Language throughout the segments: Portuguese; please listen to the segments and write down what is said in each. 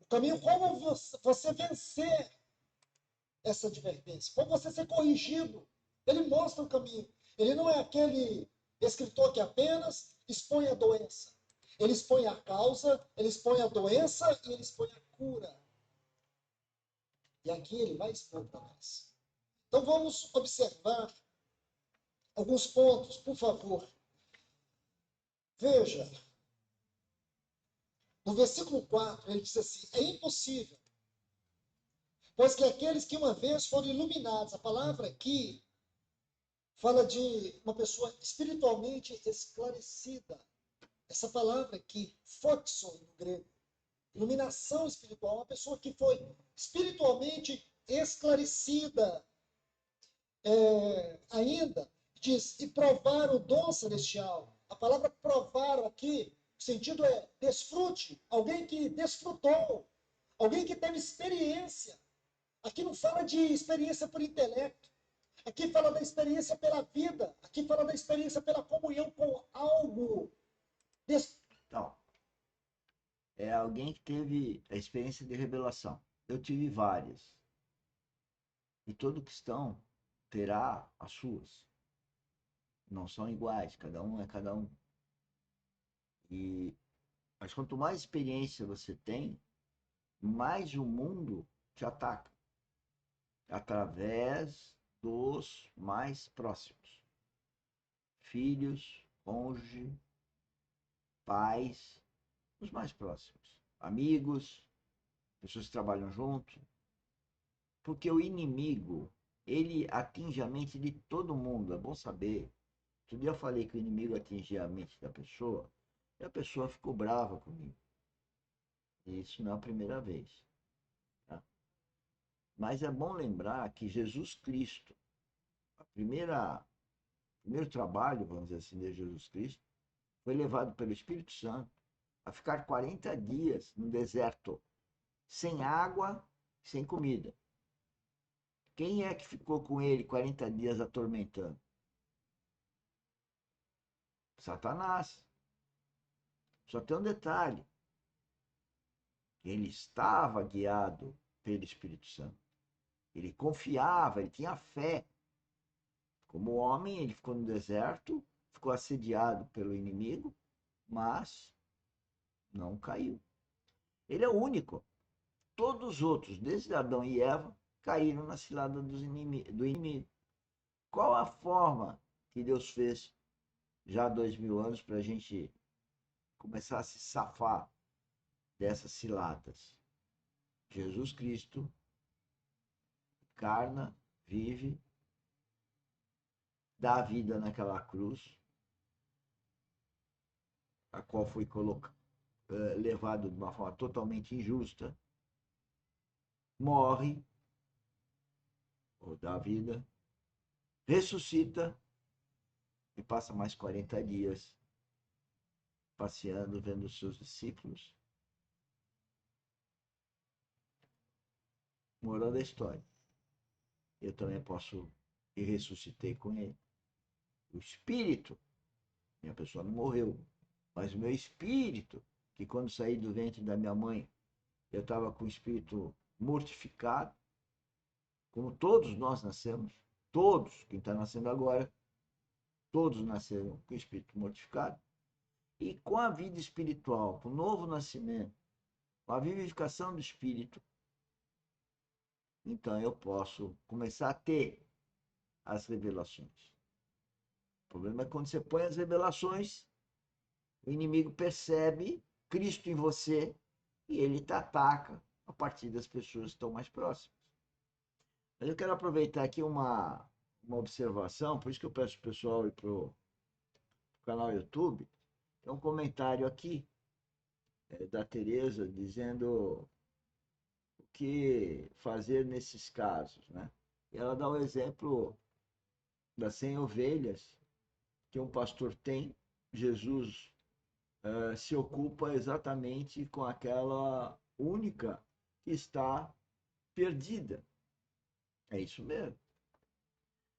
caminho como você vencer essa advertência, como você ser corrigido. Ele mostra o caminho. Ele não é aquele escritor que apenas expõe a doença. Ele expõe a causa, ele expõe a doença e ele expõe a cura. E aqui ele vai expor para nós. Então vamos observar alguns pontos, por favor. Veja, no versículo 4, ele diz assim: é impossível, pois que aqueles que uma vez foram iluminados, a palavra aqui fala de uma pessoa espiritualmente esclarecida. Essa palavra aqui, phoxon no grego, iluminação espiritual, uma pessoa que foi espiritualmente esclarecida. Ainda diz, e provar o dom celestial. A palavra provar aqui, o sentido é desfrute, alguém que desfrutou, alguém que teve experiência. Aqui não fala de experiência por intelecto, aqui fala da experiência pela vida, aqui fala da experiência pela comunhão com algo. Então, é alguém que teve a experiência de revelação. Eu tive várias. E todo cristão terá as suas. Não são iguais, cada um é cada um. Mas quanto mais experiência você tem, mais o mundo te ataca. Através dos mais próximos. Filhos, cônjuge, pais, os mais próximos. Amigos, pessoas que trabalham junto. Porque o inimigo, ele atinge a mente de todo mundo, é bom saber. Outro dia eu falei que o inimigo atingia a mente da pessoa, e a pessoa ficou brava comigo. E isso não é a primeira vez. Tá? Mas é bom lembrar que Jesus Cristo, o primeiro trabalho, vamos dizer assim, de Jesus Cristo, foi levado pelo Espírito Santo a ficar 40 dias no deserto, sem água, sem comida. Quem é que ficou com ele 40 dias atormentando? Satanás. Só tem um detalhe. Ele estava guiado pelo Espírito Santo. Ele confiava, ele tinha fé. Como homem, ele ficou no deserto, ficou assediado pelo inimigo, mas não caiu. Ele é o único. Todos os outros, desde Adão e Eva, caíram na cilada do inimigo. Qual a forma que Deus fez já há 2000 anos para a gente começar a se safar dessas ciladas? Jesus Cristo encarna, vive, dá vida naquela cruz, a qual foi levado de uma forma totalmente injusta, morre, ou dá vida, ressuscita e passa mais 40 dias passeando, vendo os seus discípulos. Moral da história. Eu também posso e ressuscitei com ele. O espírito, minha pessoa não morreu, mas o meu espírito, que quando saí do ventre da minha mãe, eu estava com o espírito mortificado, como todos nós nascemos, todos, quem está nascendo agora, todos nasceram com o espírito mortificado, e com a vida espiritual, com o novo nascimento, com a vivificação do espírito, então eu posso começar a ter as revelações. O problema é quando você põe as revelações, o inimigo percebe Cristo em você e ele te ataca a partir das pessoas que estão mais próximas. Mas eu quero aproveitar aqui uma observação, por isso que eu peço para o pessoal ir para o canal YouTube. Tem um comentário aqui da Tereza dizendo o que fazer nesses casos, né? E ela dá o exemplo das 100 ovelhas que um pastor tem. Jesus se ocupa exatamente com aquela única que está perdida. É isso mesmo.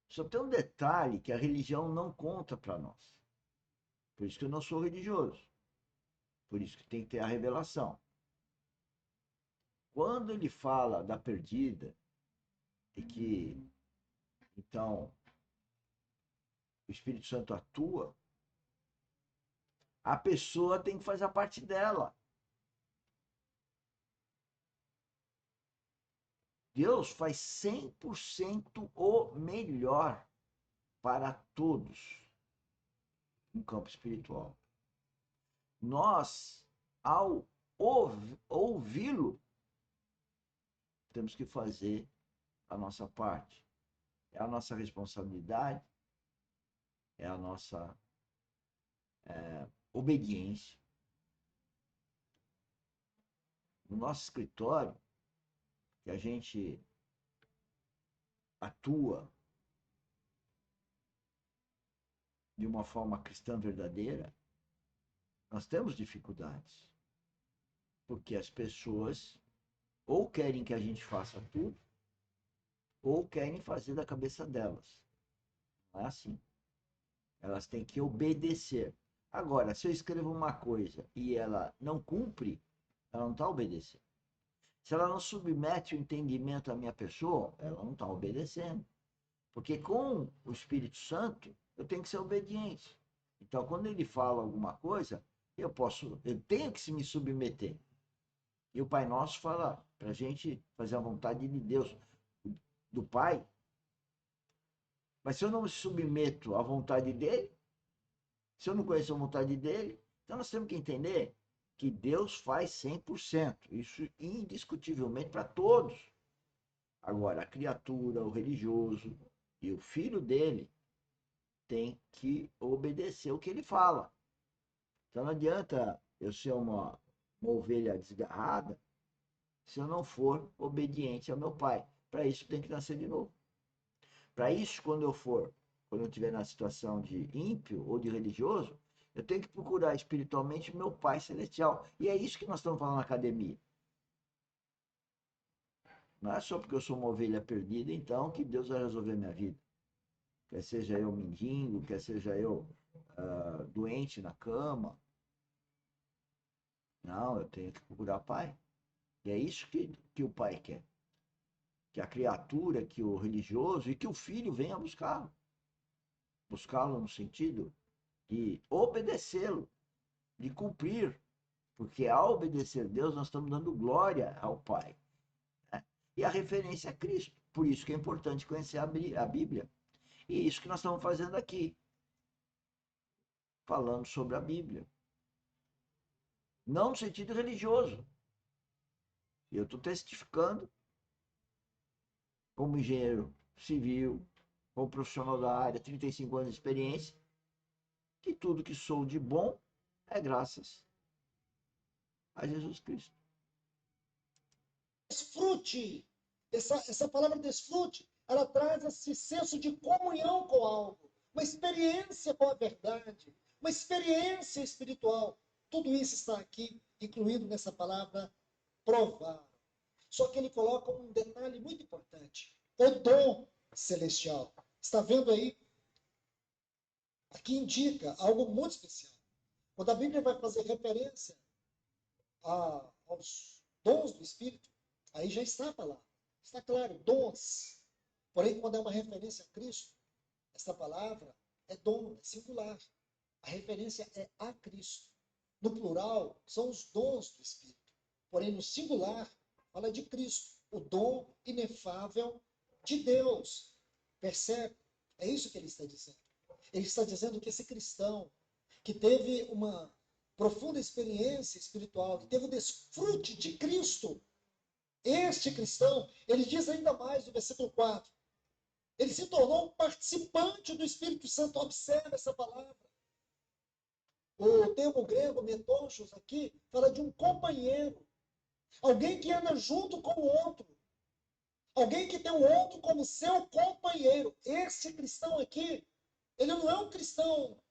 Só tem um detalhe que a religião não conta para nós. Por isso que eu não sou religioso. Por isso que tem que ter a revelação. quando ele fala da perdida, e que, então, o Espírito Santo atua, a pessoa tem que fazer a parte dela. Deus faz 100% o melhor para todos no campo espiritual. Nós, ao ouvi-lo, temos que fazer a nossa parte. É a nossa responsabilidade, é a nossa obediência. No nosso escritório, que a gente atua de uma forma cristã verdadeira, nós temos dificuldades. Porque as pessoas ou querem que a gente faça tudo, ou querem fazer da cabeça delas. Não é assim. Elas têm que obedecer. Agora, se eu escrevo uma coisa e ela não cumpre, ela não está obedecendo. Se ela não submete o entendimento à minha pessoa, ela não está obedecendo. Porque com o Espírito Santo, eu tenho que ser obediente. Então, quando ele fala alguma coisa, eu tenho que me submeter. E o Pai Nosso fala para a gente fazer a vontade de Deus, do Pai. Mas se eu não me submeto à vontade dele, se eu não conheço a vontade dele, então nós temos que entender que Deus faz 100%. Isso indiscutivelmente para todos. Agora, a criatura, o religioso e o filho dele tem que obedecer o que ele fala. Então não adianta eu ser uma ovelha desgarrada se eu não for obediente ao meu pai. Para isso tem que nascer de novo. Para isso, quando eu estiver na situação de ímpio ou de religioso, eu tenho que procurar espiritualmente meu Pai Celestial. E é isso que nós estamos falando na academia. Não é só porque eu sou uma ovelha perdida, então, que Deus vai resolver minha vida. Quer seja eu mendigo, quer seja eu doente na cama. Não, eu tenho que procurar Pai. E é isso que o Pai quer. Que a criatura, que o religioso e que o filho venha buscá-lo. Buscá-lo no sentido de obedecê-lo, de cumprir. Porque ao obedecer a Deus, nós estamos dando glória ao Pai. Né? E a referência é Cristo. Por isso que é importante conhecer a Bíblia. E é isso que nós estamos fazendo aqui. Falando sobre a Bíblia. Não no sentido religioso. Eu estou testificando como engenheiro civil, como profissional da área, 35 anos de experiência, que tudo que sou de bom é graças a Jesus Cristo. Desfrute. Essa palavra desfrute, ela traz esse senso de comunhão com algo, uma experiência com a verdade, uma experiência espiritual. Tudo isso está aqui, incluído nessa palavra provar. Só que ele coloca um detalhe muito importante: o dom celestial. Está vendo aí? Aqui indica algo muito especial. Quando a Bíblia vai fazer referência aos dons do Espírito, aí já está a palavra. Está claro, dons. Porém, quando é uma referência a Cristo, essa palavra é dom, é singular. A referência é a Cristo. No plural, são os dons do Espírito. Porém, no singular, fala de Cristo, o dom inefável de Deus. Percebe? É isso que ele está dizendo. Ele está dizendo que esse cristão, que teve uma profunda experiência espiritual, que teve o desfrute de Cristo, este cristão, ele diz ainda mais no versículo 4, ele se tornou um participante do Espírito Santo. Observe essa palavra. O termo grego, metonchos, aqui, fala de um companheiro. Alguém que anda junto com o outro. Alguém que tem o outro como seu companheiro. Esse cristão aqui, ele não é um cristão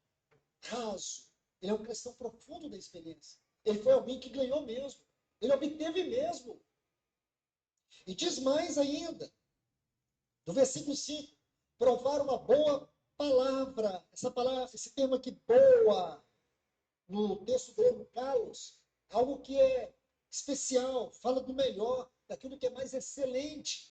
raso. Ele é um cristão profundo da experiência. Ele foi alguém que ganhou mesmo. Ele obteve mesmo. E diz mais ainda, no versículo 5, provar uma boa palavra. Essa palavra, esse termo aqui, boa, no texto grego, kalos, algo que é especial, fala do melhor, daquilo que é mais excelente.